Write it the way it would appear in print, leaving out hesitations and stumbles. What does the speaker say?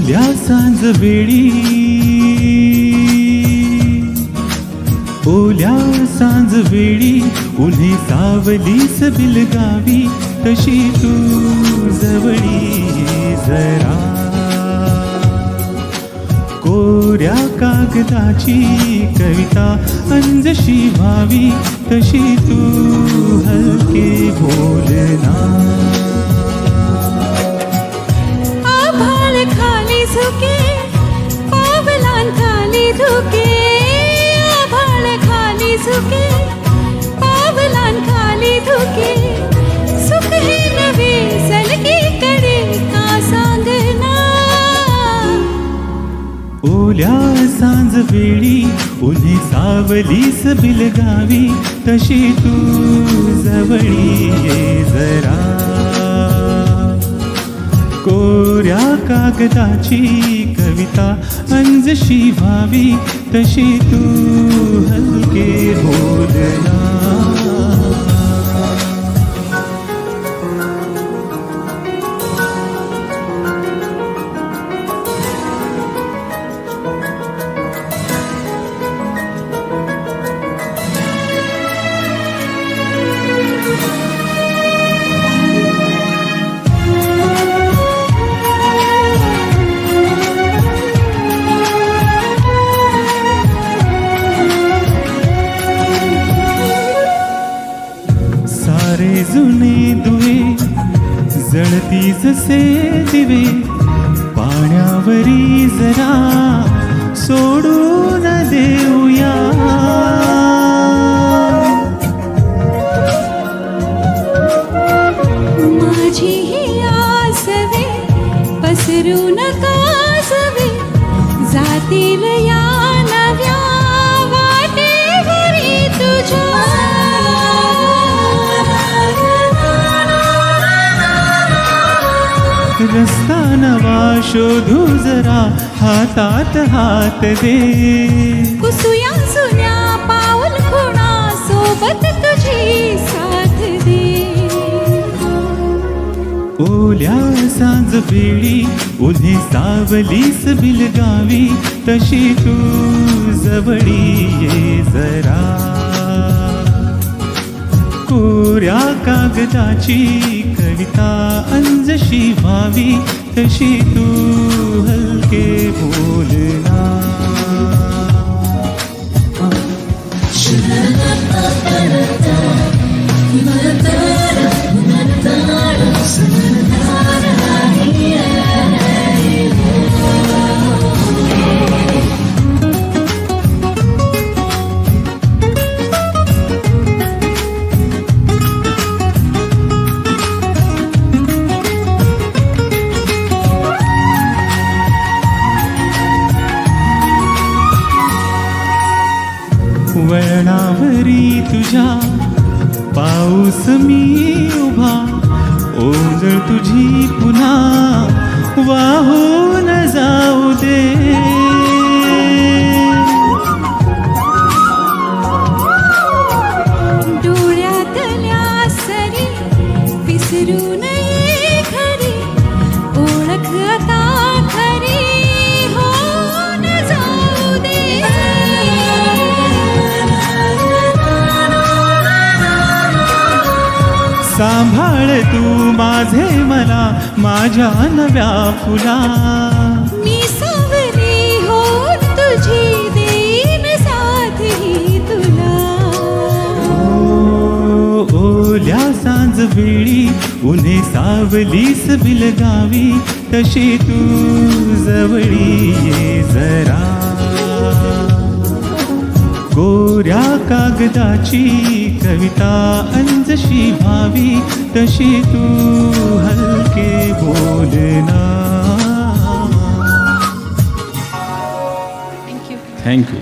ओल्या सांज वेळी, ओल्या सांज वेळी उन्हे सावलीस बिलगावी, तशी तू जवळी जरा. कोऱ्या कागदाची कविता अंजशी व्हावी, तशी तू हलके बोलना. आभाळ खाली झुके, पावलांखाली धुके. आभाळ खाली झुके, पावलांखाली धुके. सुख हे नवे सलगीकडे का सांगना. ओल्या सांज वेळी उन्हे सावलीस बिलगावी, तशी तू जवळी ये जरा. कोऱ्या कागदाची कविता अंजशी व्हावी, तशी तू हलके बोलना. सारे जुने दुवे जळती जसे दिवे, पाण्यावरी जरा सोडून देऊया. माझी ही आसवे पसरू नकासवे, जातील या नव्या वाटेवरी तुझ्या. रस्ता नवा शोधू जरा, हातात हात दे. कुसुया सुन्या पाऊल खुणा, सोबत तुझी साथ दे. ओल्या सांज वेळी उन्हे सावलीस बिलगावी, तशी तू जवळी ये जरा. कोऱ्या कागदाची कविता अंजशी व्हावी, तशी तू हलके बोलना. वळणावरी तुझ्या पाऊस मी उभा, ओंजळ तुझी पुन्हा वाहून जाऊ दे. डोळ्यातल्या सरी विसरू नये खरी, ओळख आता खरी होऊन जाऊ दे. सांभाळ तू माझे मला माझ्या नव्या फुला. मी सावली होऊन तुझी देईन साथ ही तुला. ओल्या सांज वेळी उन्हे सावलीस बिलगावी, तशी तू जवळी ये जरा. कोऱ्या कागदाची कविता अंजशी व्हावी, तशी तू हलके बोलना. थँक्यू. थँक्यू.